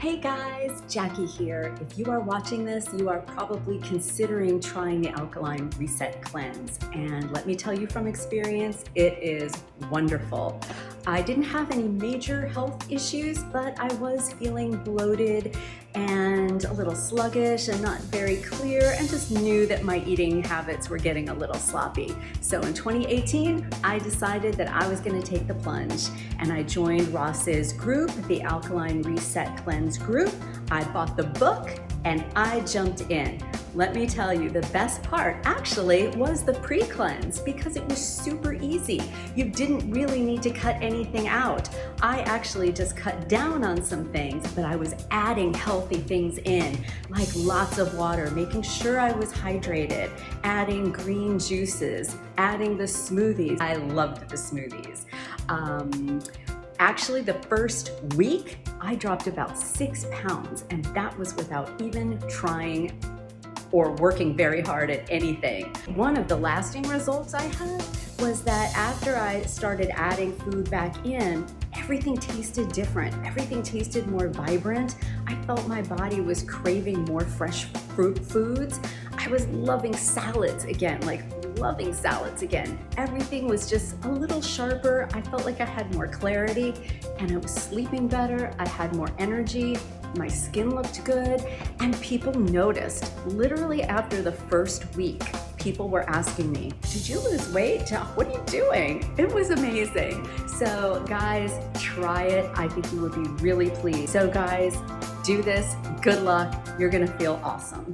Hey guys, Jackie here. If you are watching this, you are probably considering trying the Alkaline Reset Cleanse. And let me tell you from experience, it is wonderful. I didn't have any major health issues, but I was feeling bloated and a little sluggish and not very clear, and just knew that my eating habits were getting a little sloppy. So in 2018, I decided that I was going to take the plunge, and I joined Ross's group, the Alkaline Reset Cleanse group. I bought the book and I jumped in. Let me tell you, the best part actually was the pre-cleanse, because it was super easy. You didn't really need to cut anything out. I actually just cut down on some things, but I was adding healthy things in, like lots of water, making sure I was hydrated, adding green juices, adding the smoothies. I loved the smoothies. Actually, the first week, I dropped about 6 pounds, and that was without even trying or working very hard at anything. One of the lasting results I had was that after I started adding food back in, everything tasted different. Everything tasted more vibrant. I felt my body was craving more fresh fruit foods. I was loving salads again, loving salads again. Everything was just a little sharper. I felt like I had more clarity, and I was sleeping better. I had more energy. My skin looked good, and people noticed. Literally after the first week, people were asking me, "Did you lose weight? What are you doing?" It was amazing. So guys, try it. I think you would be really pleased. So guys, do this. Good luck. You're gonna feel awesome.